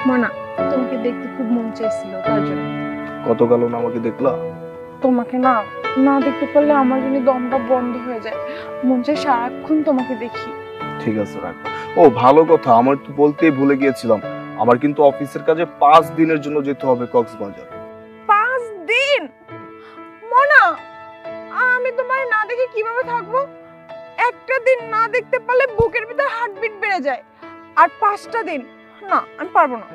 মনা, তোমাকে দেখতে খুব মন চাইছিল তার জন্য। কত গেল না আমাকে দেখলা? তোমাকে না না দেখতে পারলে আমার জন্য দমটা বন্ধ হয়ে যায়, মন চাই সারাক্ষণ তোমাকে দেখি। ঠিক আছে রাখো। ও ভালো কথা, আমার তো বলতেই ভুলে গিয়েছিলাম, আমার কিন্তু অফিসের কাজে 5 দিনের জন্য যেতে হবে কক্সবাজার। 5 দিন? মনা, আমি তোমার না দেখে কিভাবে থাকবো? একটা দিন না দেখতে পারলে বুকের ভিতর হার্টবিট বেড়ে যায়, আর 5টা দিন না, আমি পারবো না।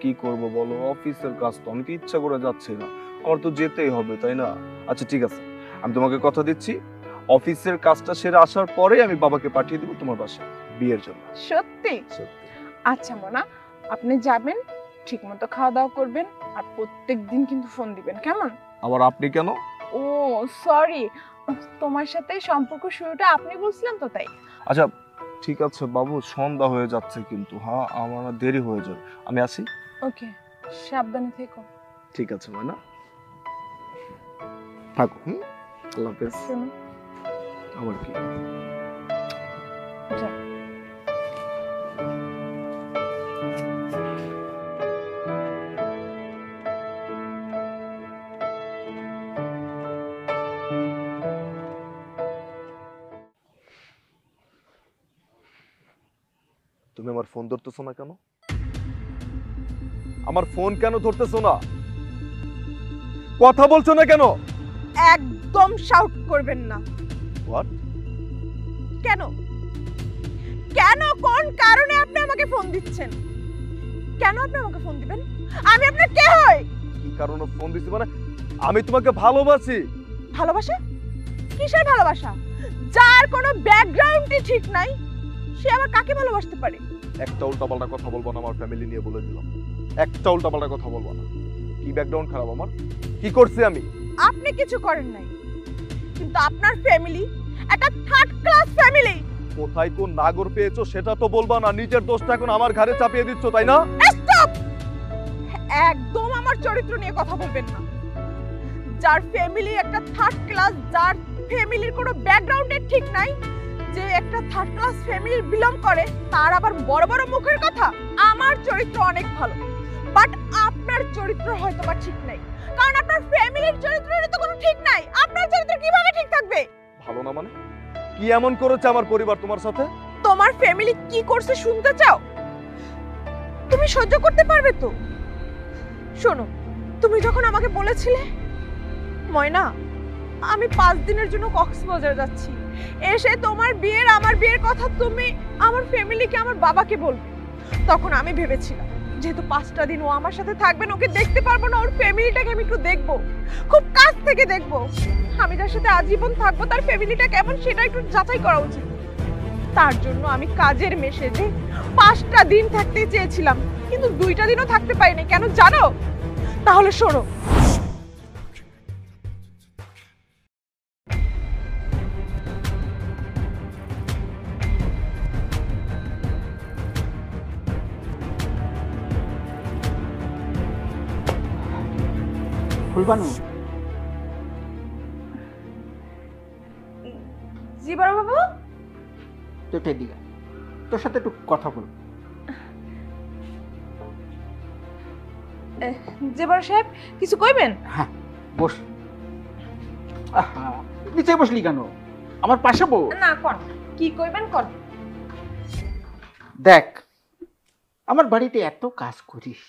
কি করব বলো, অফিসের কাজ তো, আমি তো ইচ্ছা করে যাচ্ছি না, আমার তো যেতেই হবে তাই না? আচ্ছা ঠিক আছে, আমি তোমাকে কথা দিচ্ছি, অফিসের কাজটা সেরে আসার পরে আমি বাবাকে পাঠিয়ে দেবো তোমার বাসায় বিয়ের জন্য। সত্যি? আচ্ছা মনা, আপনি যাবেন, ঠিক মতো খাওয়া দাওয়া করবেন, আর প্রত্যেকদিন কিন্তু ফোন দিবেন, কেমন? আবার আপনি কেন? ও সরি, তোমার সাথে সম্পর্ক শুরুটা আপনি বলছিলেন তো তাই। আচ্ছা ঠিক আছে বাবু, সন্ধ্যা হয়ে যাচ্ছে কিন্তু, হ্যাঁ আমার দেরি হয়ে যাবে, আমি আসি। ওকে, সাবধানে থেকো। ঠিক আছে ময়না, থাকো। আল্লাহ হাফেজ। শোনো, আবার কি? যা। তুমি আমার ফোন ধরতেছো না কেন? আমার ফোন কেন ধরতেছো না? কথা বলছো না কেন? একদম শাউট করবেন না। হোয়াট? কেন কেন কোন কারণে আপনি আমাকে ফোন দিচ্ছেন? কেন আপনি আমাকে ফোন দিবেন? আমি আপনার কে হই? কি কারণে ফোন দিছি মানে? আমি তোমাকে ভালোবাসি। ভালোবাসা? কিসের ভালোবাসা? যার কোনো ব্যাকগ্রাউন্ডই ঠিক নাই, সে আবার কাকে ভালোবাসতে পারে? একটা উল্টাপাল্টা কথা বলবো না, আমার ফ্যামিলি নিয়ে বলে দিলাম, একটা উল্টাপাল্টা কথা বলবো না। কি ব্যাকগ্রাউন্ড খারাপ আমার? কি করছি আমি? আপনি কিছু করেন নাই, কিন্তু আপনার ফ্যামিলি একটা থার্ড ক্লাস ফ্যামিলি। কোথায় কোন নাগর পেয়েছো সেটা তো বলবা না, নিজের দোষটা এখন আমার ঘাড়ে চাপিয়ে দিচ্ছ তাই না? স্টপ! একদম আমার চরিত্র নিয়ে কথা বলবেন না। যার ফ্যামিলি একটা থার্ড ক্লাস, যার ফ্যামিলির কোনো ব্যাকগ্রাউন্ডের ঠিক নাই, যে একটা থার্ড ক্লাস ফ্যামিলির বিলং করে, তার আবার বড় বড় মুখের কথা। আমার চরিত্র অনেক ভালো, বাট আপনার চরিত্র হয়তো বা ঠিক নাই, কারণ আপনার ফ্যামিলির চরিত্রের তো কোনো ঠিক নাই। আপনার চরিত্র কিভাবে ঠিক থাকবে? ভালো না মানে? কি এমন করেছে আমার পরিবার তোমার সাথে? তোমার ফ্যামিলি কি করছে শুনতে চাও? তুমি সহ্য করতে পারবে তো? শোনো, তুমি যখন আমাকে বলেছিলে ময়না আমি 5 দিনের জন্য কক্সবাজার যাচ্ছি, এসে তোমার বিয়ের আমার বিয়ের কথা তুমি আমার ফ্যামিলিকে, আমার বাবাকে বলবে, তখন আমি ভেবেছিলাম যেহেতু 5টা দিন ও আমার সাথে থাকবেন, ওকে দেখতে পারবো না, ওর ফ্যামিলিটাকে আমি একটু দেখবো, খুব কাছ থেকে দেখবো। আমি যার সাথে আজীবন থাকবো তার ফ্যামিলিটা কেমন সেটা একটু যাচাই করা উচিত। তার জন্য আমি কাজের মেসেজে 5টা দিন থাকতে চেয়েছিলাম, কিন্তু 2টা দিনও থাকতে পারিনি। কেন জানো? তাহলে শোনো, ফুলবানু, জি বড় বাবু। তো দিকা তোর সাথে একটু কথা বল। জি বড় সাহেব, কিছু কইবেন? হ্যাঁ বস। আহা, নিচে বসলি কেন? আমার পাশে বস। না কোন, কি কইবেন কোন। দেখ, আমার বাড়িতে এত কাজ করিস,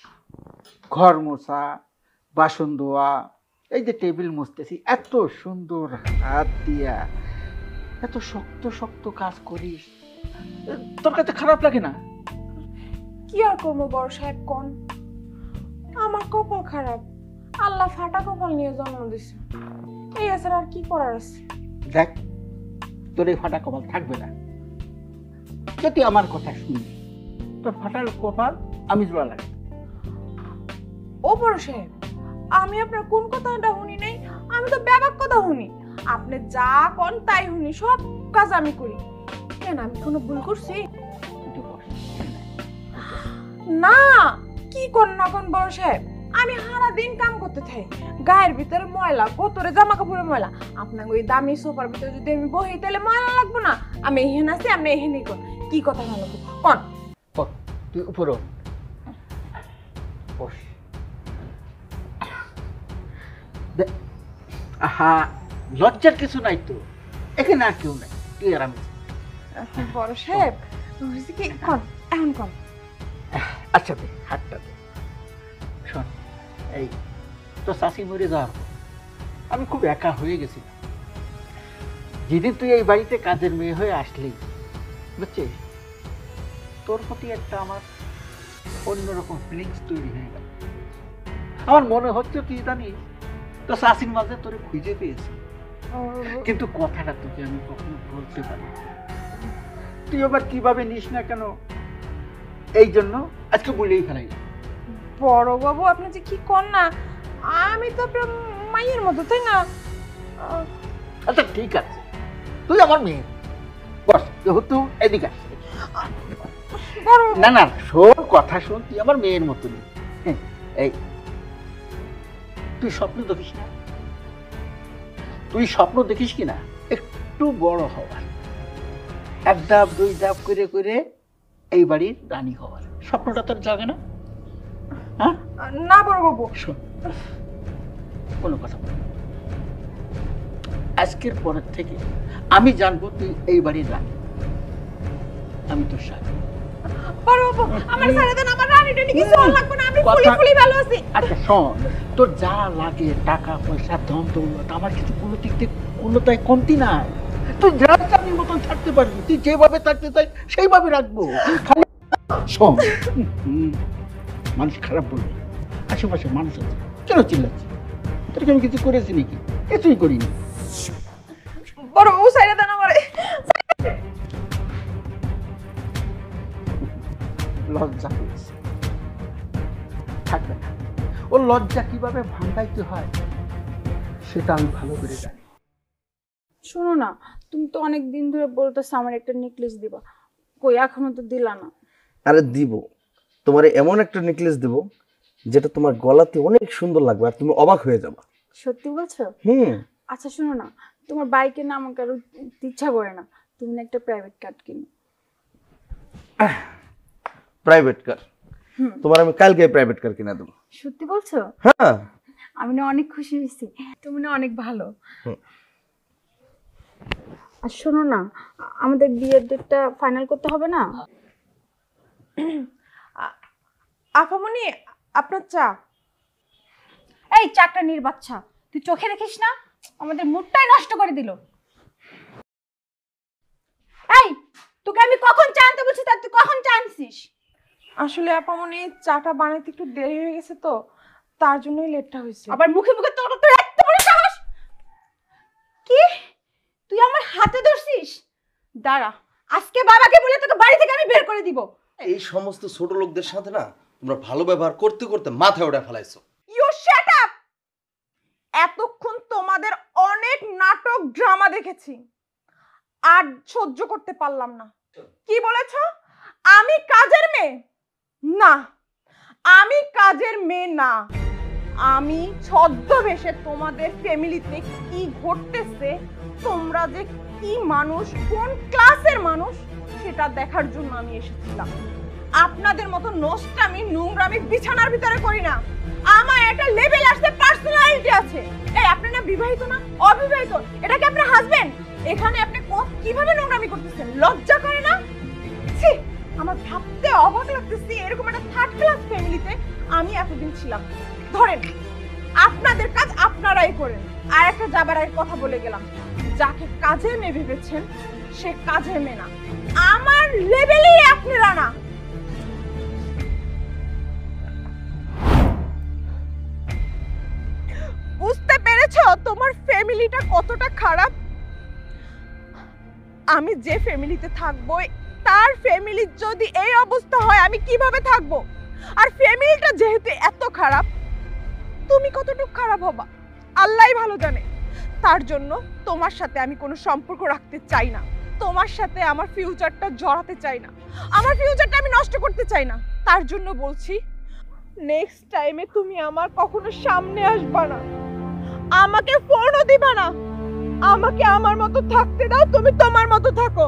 ঘর মোছা, বাসন ধোয়া, এই যে টেবিল মুছতেছি, এত সুন্দর হাত দিয়া এত শক্ত শক্ত কাজ করিস, তোর কাছে খারাপ লাগে না? কি আর করবো বড় সাহেব কোন, আমার কপাল খারাপ, আল্লাহ ফাটা কপাল নিয়ে জন্ম দিছে, এই আছে আর কি করার আছে। দেখ, তোর এই ফাটা কপাল থাকবে না যদি আমার কথা শুনি। তোর ফাটার কপাল আমি জোড়া লাগে। ও বড় সাহেব, আমি আপনার কোন কথাটা শুনি নাই, আমি তো ব্যাপক কথা শুনি। আপনি যা কোন তাই শুনি, সব কাজ আমি করি। কেন আমি কোনো ভুল করছি? না, কি কোন না কোন বড় সাহেব, আমি সারা দিন কাম করতে থাকি, গায়ের ভিতরে ময়লা, কোতরে জামা কাপড়ে ময়লা। আপনার ওই দামি সোফার ভিতরে যদি আমি বহি তাহলে ময়লা লাগবো না? আমি এখানে আছি, আপনি এখানেই কোন, কি কথা ভালো কোন। তুই উপরে বস। আহা, লজ্জার কিছু নাই তো, এখানে আর কেউ নাই, তুই আর আমি। বড় সাহেব হয়েছে কি কর এখন কর। আচ্ছা দে হাতটা দে। শোন, এই তো শাশি মরে যাওয়ার পর আমি খুব একা হয়ে গেছি। যেদিন তুই এই বাড়িতে কাজের মেয়ে হয়ে আসলি, বুঝছিস, তোর প্রতি একটা আমার অন্যরকম ফিলিংস তৈরি হয়ে গেল। আমার মনে হচ্ছে তুই জানিস তো শাশির মাঝে তোরে খুঁজে পেয়েছি, কিন্তু কথাটা তোকে আমি কখনো বলতে পারি। তুই আবার কিভাবে নিস না কেন, এই জন্য আজকে বলেই ফেলাই। বড় বাবু আপনি যে কি কর না, আমি তো আপনার মায়ের মতো, তাই না? আচ্ছা ঠিক আছে, তুই আমার মেয়ে, বস যেহেতু এদিকে আস। না না শোন, কথা শোন, তুই আমার মেয়ের মতো নেই। এই তুই স্বপ্ন দেখিস না, তুই স্বপ্ন দেখিস কিনা একটু বড় হওয়ার, এক ধাপ দুই ধাপ করে করে এই বাড়ির রানী হওয়ার স্বপ্নটা তোর জাগে না? হ্যাঁ না বড় বাবু, শোন, কোনো কথা বল। আজকের পরের থেকে আমি জানবো তুই এই বাড়ির রানী, আমি তোর সাথে। বড় বাবু আমার ছেড়ে দেন, আমার রানীটা নিয়ে কিছু ভালো লাগবে না, আমি ফুলি ফুলি ভালো আছি। আচ্ছা শোন, তোর যা লাগে টাকা পয়সা ধন দৌলত আমার কিছু কোনো দিক থেকে কোনোটাই কমতি নাই। তুই যা চাবি মতন থাকতে পারবি, তুই যেভাবে থাকতে চাই সেইভাবে রাখবো। খালি শোন, মানুষ খারাপ বলবে, আশেপাশে মানুষ আছে, কেন চিল্লাচ্ছি? তোকে আমি কিছু করেছি নাকি? কিছুই করিনি। বড় বাবু ছেড়ে দেন আমারে। লজ্জা পেয়েছে, থাকবে না। ও লজ্জা কিভাবে ভাঙাইতে হয় সেটা আমি ভালো করে জানি। শোনো না, তুমি তো অনেক দিন ধরে বলতেছো আমার একটা নেকলেস দিবা, কই এখনো তো দিলা না। আরে দিব, তোমার এমন একটা নেকলেস দেব যেটা তোমার গলাতে অনেক সুন্দর লাগবে আর তুমি অবাক হয়ে যাবে। সত্যি বলছো? হুম। আচ্ছা শোনো না, তোমার বাইকে না আমাকে আরো ইচ্ছা করে না, তুমি না একটা প্রাইভেট কার কিনো। Private car? তোমার আমি কালকে প্রাইভেট কার কিনে দেবো। সত্যি বলছো? হ্যাঁ। আমি না অনেক খুশি হয়েছি, তুমি না অনেক ভালো। আর শোনো না, আমাদের বিয়ের ডেটটা ফাইনাল করতে হবে না? আপামনি আপনার চা। এই চাকরা নির্বাচ্চা, তুই চোখে দেখিস না, আমাদের মুডটাই নষ্ট করে দিল। এই তোকে আমি কখন চা আনতে বলছি, তার তুই কখন চা আনছিস? আসলে আপামনি চাটা বানাইতে একটু দেরি হয়ে গেছে তো, তার জন্যই লেটটা হয়েছে। আবার মুখে মুখে তোর তোর এত বড় সাহস! কি তুই আমার হাতে ধরছিস? দাঁড়া, আজকে বাবাকে বলে তোকে বাড়ি থেকে আমি বের করে দিব। এই সমস্ত ছোট লোকদের সাথে না তোমরা ভালো ব্যবহার করতে করতে মাথায় ওঠা ফেলাইছো। You shut up! এতক্ষণ তোমাদের অনেক নাটক ড্রামা দেখেছি, আর সহ্য করতে পারলাম না। কি বলেছো? আমি কাজের মেয়ে? না, আমি কাজের মেয়ে না। আমি ছদ্মবেশে তোমাদের ফ্যামিলিতে কি ঘটতেছে, তোমরা যে কি মানুষ, কোন ক্লাসের মানুষ, সেটা দেখার জন্য আমি এসেছিলাম। আপনাদের মতো নষ্টামি নোংরামি বিছানার ভিতরে করি না। আমার একটা লেভেল আছে, পার্সোনালিটি আছে। এই আপনি না বিবাহিত না অবিবাহিত? এটা কি আপনার হাজবেন্ড? এখানে আপনি কিভাবে নোংরামি করতেছেন? লজ্জা করে না? ছি, আমার ভাবতে অবাক লাগতেছে এরকম একটা থার্ড ক্লাস ফ্যামিলিতে আমি এতদিন ছিলাম। ধরেন, আপনাদের কাজ আপনারাই করেন। আর একটা যাবার আগে কথা বলে গেলাম, যাকে কাজের মেয়ে ভেবেছেন সে কাজের মেয়ে না, আমার লেভেলেই আপনারা না। বুঝতে পেরেছো তোমার ফ্যামিলিটা কতটা খারাপ? আমি যে ফ্যামিলিতে থাকবো তার ফ্যামিলির যদি এই অবস্থা হয় আমি কিভাবে থাকবো? আর ফ্যামিলিটা যেহেতু এত খারাপ, তুমি কতটুকু খারাপ হবা আল্লাহই ভালো জানে। তার জন্য তোমার সাথে আমি কোনো সম্পর্ক রাখতে চাই না, তোমার সাথে আমার ফিউচারটা জড়াতে চাই না, আমার ফিউচারটা আমি নষ্ট করতে চাই না। তার জন্য বলছি, নেক্সট টাইমে তুমি আমার কখনো সামনে আসবা না, আমাকে ফোনও দিবা না, আমাকে আমার মতো থাকতে দাও, তুমি তোমার মতো থাকো।